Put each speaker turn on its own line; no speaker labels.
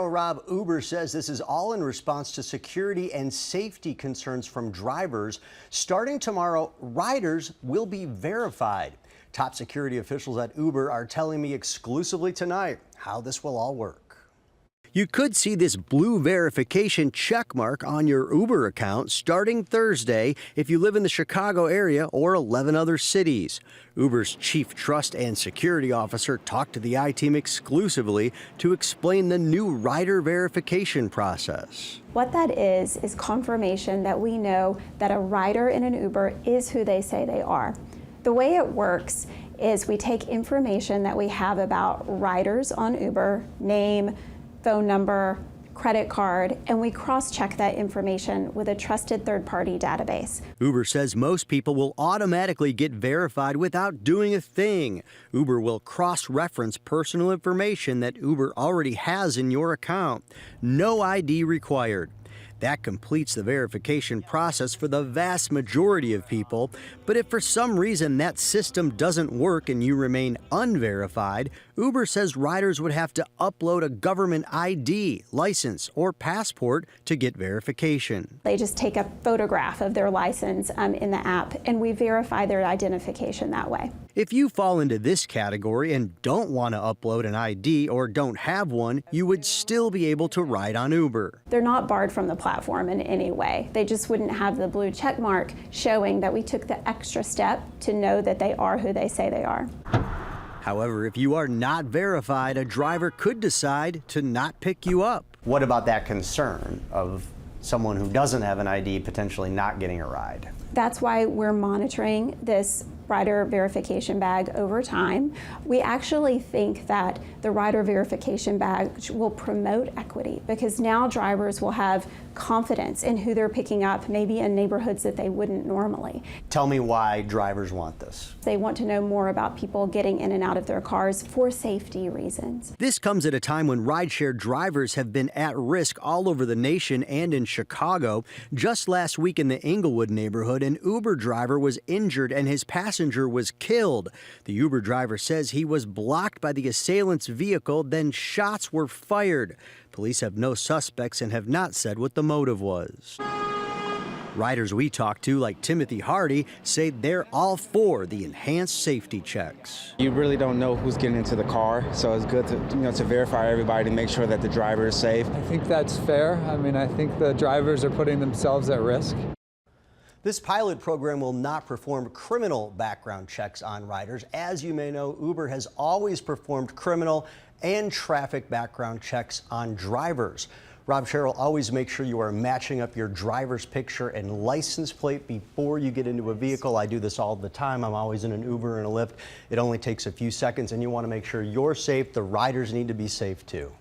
Rob, Uber says this is all in response to security and safety concerns from drivers. Starting tomorrow, riders will be verified. Top security officials at Uber are telling me exclusively tonight how this will all work. You could see this blue verification check mark on your Uber account starting Thursday if you live in the Chicago area or 11 other cities. Uber's chief trust and security officer talked to the I-Team exclusively to explain the new rider verification process.
What that is confirmation that we know that a rider in an Uber is who they say they are. The way it works is we take information that we have about riders on Uber, name, phone number, credit card, and we cross-check that information with a trusted third-party database.
Uber says most people will automatically get verified without doing a thing. Uber will cross-reference personal information that Uber already has in your account. No ID required. That completes the verification process for the vast majority of people. But if for some reason that system doesn't work and you remain unverified, Uber says riders would have to upload a government ID, license, or passport to get verification.
They just take a photograph of their license in the app, and we verify their identification that way.
If you fall into this category and don't want to upload an ID or don't have one, you would still be able to ride on Uber.
They're not barred from the platform in any way. They just wouldn't have the blue check mark showing that we took the extra step to know that they are who they say they are.
However, if you are not verified, a driver could decide to not pick you up. What about that concern of someone who doesn't have an ID potentially not getting a ride?
That's why we're monitoring this rider verification bag over time. We actually think that the rider verification bag will promote equity because now drivers will have confidence in who they're picking up, maybe in neighborhoods that they wouldn't normally.
Tell me why drivers want this.
They want to know more about people getting in and out of their cars for safety reasons.
This comes at a time when rideshare drivers have been at risk all over the nation and in Chicago. Just last week in the Inglewood neighborhood, an Uber driver was injured and his passenger was killed. The Uber driver says he was blocked by the assailant's vehicle, then shots were fired. Police have no suspects and have not said what the motive was. Riders we talked to, like Timothy Hardy, say they're all for the enhanced safety checks.
You really don't know who's getting into the car, so it's good to, to verify everybody to make sure that the driver is safe.
I think that's fair. I mean, I think the drivers are putting themselves at risk.
This pilot program will not perform criminal background checks on riders. As you may know, Uber has always performed criminal and traffic background checks on drivers. Rob Sherrill, always make sure you are matching up your driver's picture and license plate before you get into a vehicle. I do this all the time. I'm always in an Uber and a Lyft. It only takes a few seconds, and you want to make sure you're safe. The riders need to be safe too.